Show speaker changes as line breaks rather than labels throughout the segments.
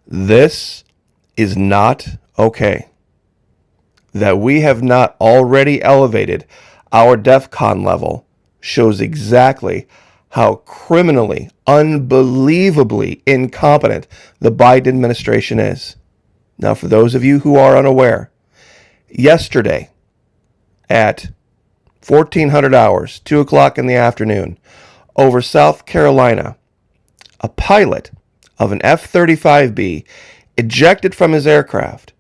This is not okay. That we have not already elevated our DEFCON level shows exactly how criminally, unbelievably incompetent the Biden administration is. Now, for those of you who are unaware, yesterday at 1400 hours, 2 o'clock in the afternoon, over South Carolina, a pilot of an F-35B ejected from his aircraft.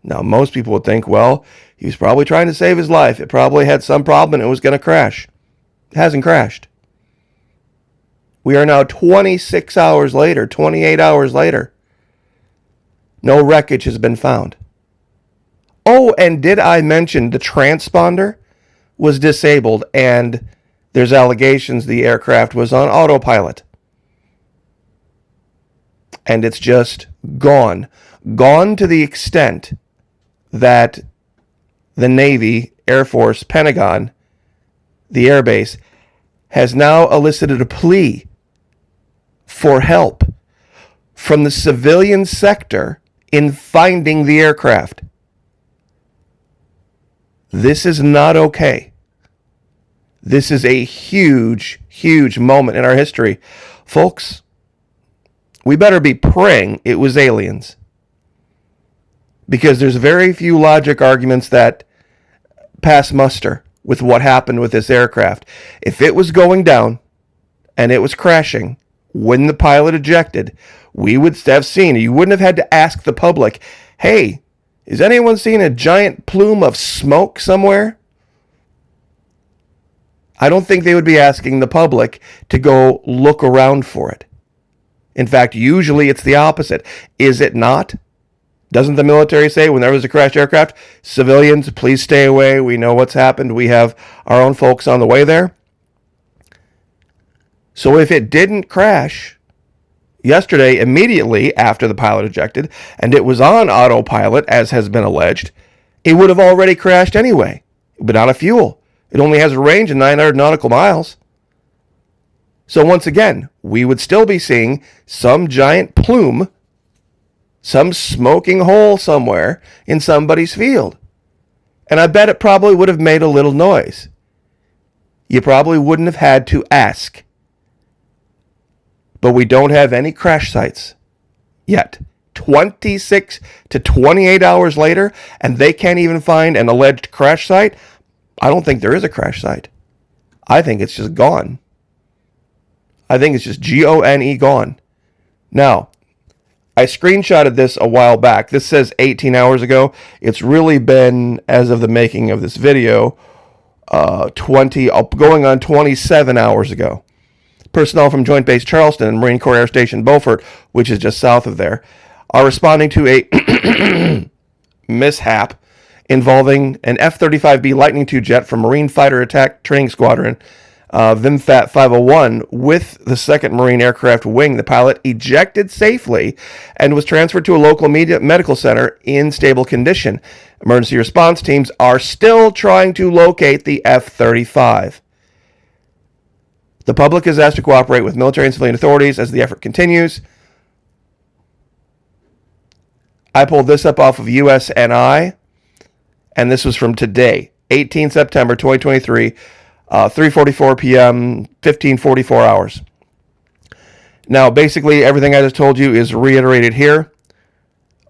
Now, most people would think, well, he was probably trying to save his life. It probably had some problem and it was going to crash. It hasn't crashed. We are now 26 hours later, 28 hours later. No wreckage has been found. Oh, and did I mention the transponder was disabled and there's allegations the aircraft was on autopilot. And it's just gone. Gone to the extent that the Navy, Air Force, Pentagon, the Air Base, has now elicited a plea for help from the civilian sector in finding the aircraft. This is not okay. This is a huge, huge moment in our history. Folks, we better be praying it was aliens. Because there's very few logic arguments that pass muster with what happened with this aircraft. If it was going down and it was crashing when the pilot ejected, we would have seen, you wouldn't have had to ask the public, hey, has anyone seen a giant plume of smoke somewhere? I don't think they would be asking the public to go look around for it. In fact, usually it's the opposite. Is it not? Doesn't the military say when there was a crashed aircraft, civilians, please stay away. We know what's happened. We have our own folks on the way there. So if it didn't crash yesterday, immediately after the pilot ejected, and it was on autopilot, as has been alleged, it would have already crashed anyway, but out of fuel. It only has a range of 900 nautical miles. So once again, we would still be seeing some giant plume, some smoking hole somewhere in somebody's field. And I bet it probably would have made a little noise. You probably wouldn't have had to ask. But we don't have any crash sites yet. 26 to 28 hours later, and they can't even find an alleged crash site. I don't think there is a crash site. I think it's just gone. I think it's just Gone, gone. Now, I screenshotted this a while back. This says 18 hours ago. It's really been, as of the making of this video, going on 27 hours ago. Personnel from Joint Base Charleston and Marine Corps Air Station Beaufort, which is just south of there, are responding to a mishap involving an F-35B Lightning II jet from Marine Fighter Attack Training Squadron, VIMFAT 501, with the 2nd Marine Aircraft Wing. The pilot ejected safely and was transferred to a local medical center in stable condition. Emergency response teams are still trying to locate the F-35. The public is asked to cooperate with military and civilian authorities as the effort continues. I pulled this up off of USNI, and this was from today, 18 September 2023, 3:44 p.m., 15:44 hours. Now, basically, everything I just told you is reiterated here,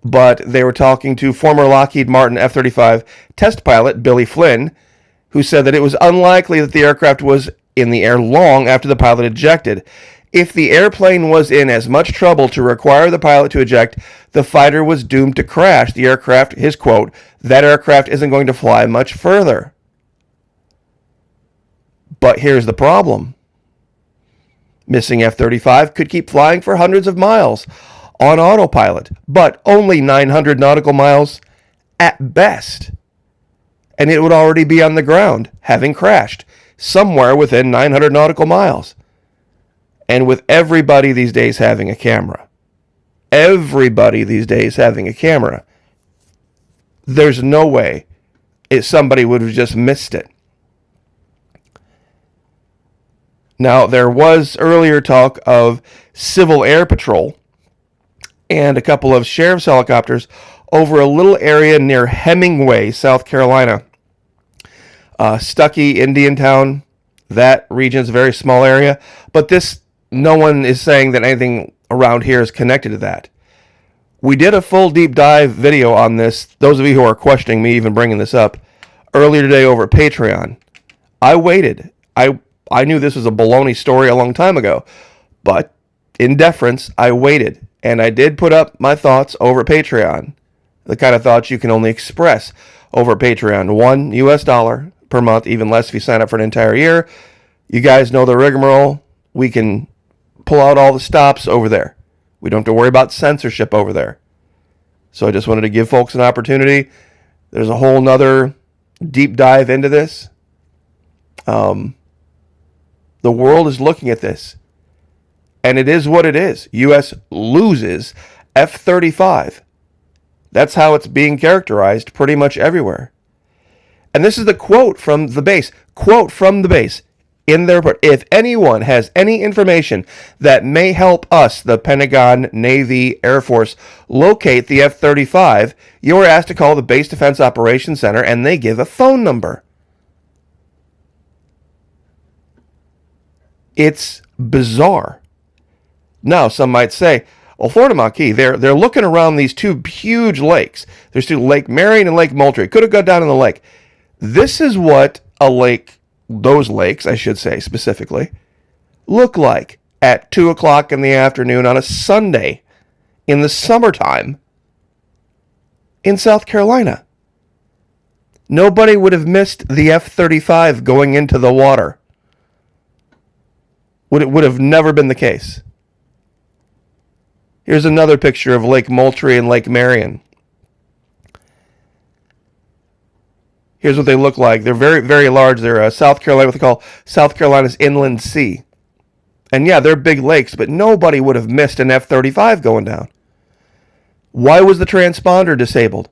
but they were talking to former Lockheed Martin F-35 test pilot Billy Flynn, who said that it was unlikely that the aircraft was in the air long after the pilot ejected. If the airplane was in as much trouble to require the pilot to eject, the fighter was doomed to crash. The aircraft, his quote, that aircraft isn't going to fly much further. But here's the problem. Missing F-35 could keep flying for hundreds of miles on autopilot, but only 900 nautical miles at best. And it would already be on the ground, having crashed somewhere within 900 nautical miles. And with everybody these days having a camera, there's no way somebody would have just missed it. Now, there was earlier talk of Civil Air Patrol and a couple of sheriff's helicopters over a little area near Hemingway, South Carolina. Stuckey, Indiantown, that region is a very small area, but no one is saying that anything around here is connected to that. We did a full deep dive video on this, those of you who are questioning me even bringing this up, earlier today over at Patreon. I waited. I knew this was a baloney story a long time ago, but in deference, I waited, and I did put up my thoughts over at Patreon, the kind of thoughts you can only express over at Patreon. $1 per month, even less if you sign up for an entire year. You guys know the rigmarole. We can pull out all the stops over there. We don't have to worry about censorship over there. So I just wanted to give folks an opportunity. There's a whole nother deep dive into this. The world is looking at this. And it is what it is. U.S. loses F-35. That's how it's being characterized pretty much everywhere. And this is the quote from the base. Quote from the base in their report. If anyone has any information that may help us, the Pentagon, Navy, Air Force, locate the F-35, you are asked to call the Base Defense Operations Center, and they give a phone number. It's bizarre. Now, some might say, well, Florida Maquis, they're looking around these two huge lakes. There's two, Lake Marion and Lake Moultrie. Could have gone down in the lake. This is what those lakes, I should say specifically, look like at 2 o'clock in the afternoon on a Sunday in the summertime in South Carolina. Nobody would have missed the F-35 going into the water. Would have never been the case. Here's another picture of Lake Moultrie and Lake Marion. Here's what they look like. They're very, very large. They're South Carolina, what they call South Carolina's inland sea. And yeah, they're big lakes, but nobody would have missed an F-35 going down. Why was the transponder disabled?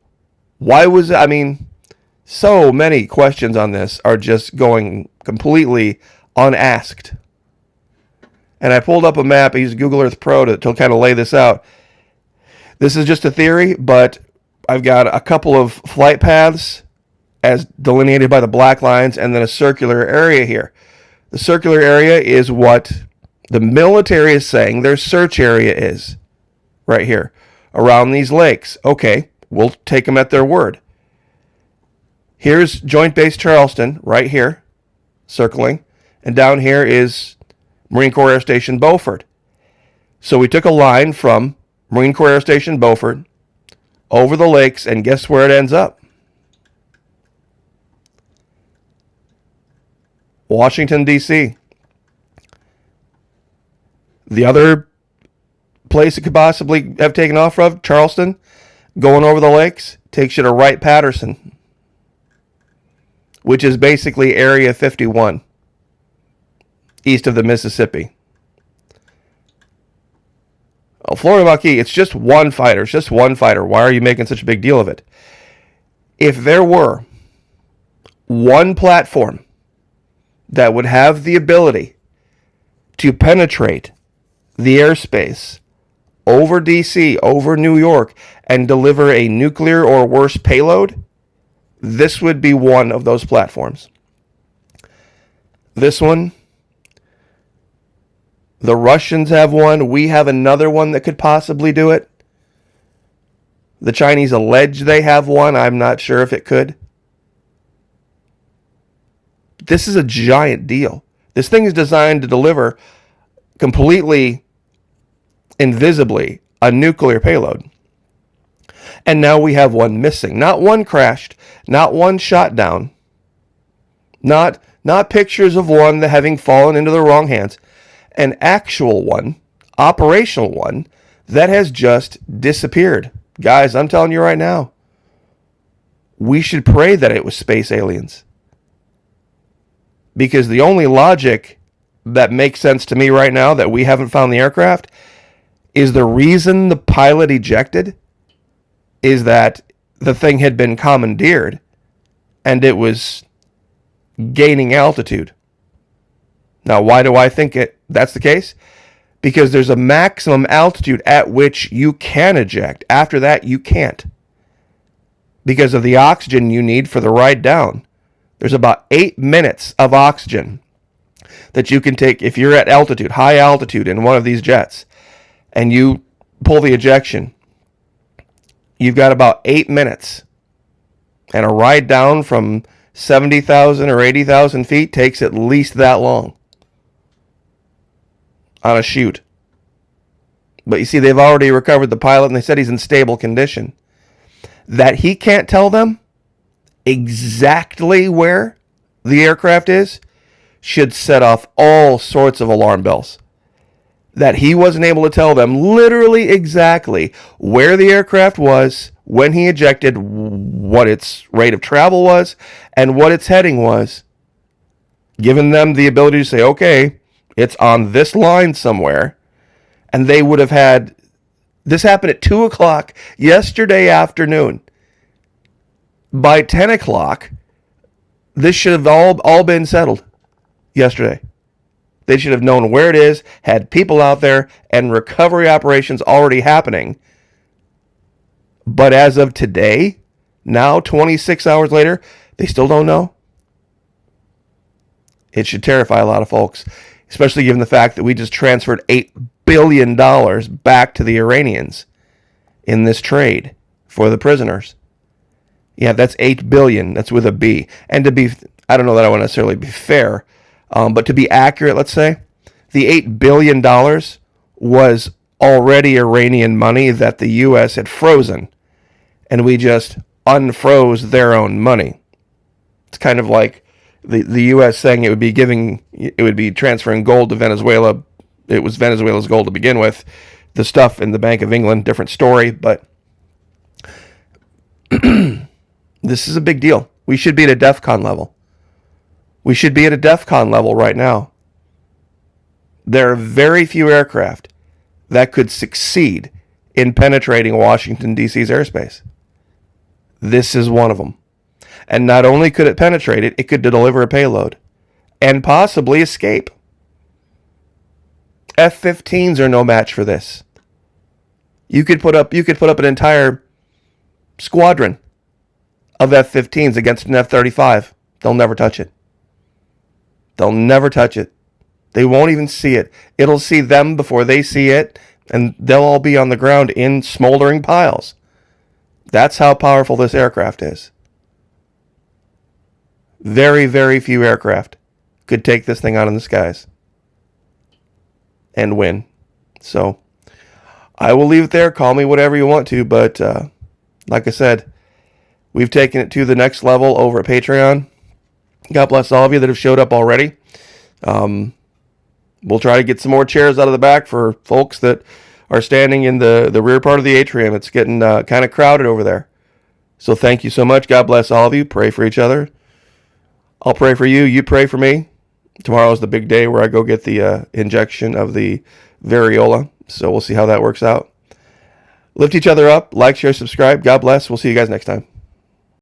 So many questions on this are just going completely unasked. And I pulled up a map. I used Google Earth Pro to kind of lay this out. This is just a theory, but I've got a couple of flight paths as delineated by the black lines, and then a circular area here. The circular area is what the military is saying their search area is. Right here. Around these lakes. Okay, we'll take them at their word. Here's Joint Base Charleston, right here, circling. And down here is Marine Corps Air Station Beaufort. So we took a line from Marine Corps Air Station Beaufort over the lakes, and guess where it ends up? Washington, D.C. The other place it could possibly have taken off from, Charleston, going over the lakes, takes you to Wright-Patterson, which is basically Area 51, east of the Mississippi. Oh, Florida Maquis, it's just one fighter. It's just one fighter. Why are you making such a big deal of it? If there were one platform that would have the ability to penetrate the airspace over D.C., over New York, and deliver a nuclear or worse payload, this would be one of those platforms. This one, the Russians have one. We have another one that could possibly do it. The Chinese allege they have one. I'm not sure if it could. This is a giant deal. This thing is designed to deliver completely invisibly a nuclear payload. And now we have one missing. Not one crashed, not one shot down, not pictures of one that having fallen into the wrong hands. An actual one, operational one, that has just disappeared. Guys, I'm telling you right now, we should pray that it was space aliens. Because the only logic that makes sense to me right now that we haven't found the aircraft is the reason the pilot ejected is that the thing had been commandeered and it was gaining altitude. Now, why do I think that's the case? because there's a maximum altitude at which you can eject. After that, you can't, because of the oxygen you need for the ride down. There's about 8 minutes of oxygen that you can take if you're at altitude, high altitude in one of these jets, and you pull the ejection. You've got about 8 minutes. And a ride down from 70,000 or 80,000 feet takes at least that long on a shoot. But you see, they've already recovered the pilot, and they said he's in stable condition. That he can't tell them exactly where the aircraft is should set off all sorts of alarm bells. That he wasn't able to tell them literally exactly where the aircraft was, when he ejected, what its rate of travel was, and what its heading was, giving them the ability to say, okay, it's on this line somewhere. And they would have had, this happened at 2 o'clock yesterday afternoon. By 10 o'clock, this should have all been settled yesterday. They should have known where it is, had people out there, and recovery operations already happening. But as of today, now 26 hours later, they still don't know. It should terrify a lot of folks, especially given the fact that we just transferred $8 billion back to the Iranians in this trade for the prisoners. Yeah, that's $8 billion. That's with a B. And to be, I don't know that I want to necessarily be fair, but to be accurate, let's say, the $8 billion was already Iranian money that the U.S. had frozen, and we just unfroze their own money. It's kind of like the U.S. saying it would be transferring gold to Venezuela. It was Venezuela's gold to begin with. The stuff in the Bank of England, different story, but this is a big deal. We should be at a DEFCON level. We should be at a DEFCON level right now. There are very few aircraft that could succeed in penetrating Washington, D.C.'s airspace. This is one of them. And not only could it penetrate it, it could deliver a payload and possibly escape. F-15s are no match for this. You could put up an entire squadron of F-15s against an F-35. They'll never touch it. They'll never touch it. They won't even see it. It'll see them before they see it, and they'll all be on the ground in smoldering piles. That's how powerful this aircraft is. Very, very few aircraft could take this thing out in the skies and win. So I will leave it there. Call me whatever you want to, but like I said, we've taken it to the next level over at Patreon. God bless all of you that have showed up already. We'll try to get some more chairs out of the back for folks that are standing in the rear part of the atrium. It's getting kind of crowded over there. So thank you so much. God bless all of you. Pray for each other. I'll pray for you. You pray for me. Tomorrow's the big day where I go get the injection of the variola. So we'll see how that works out. Lift each other up. Like, share, subscribe. God bless. We'll see you guys next time.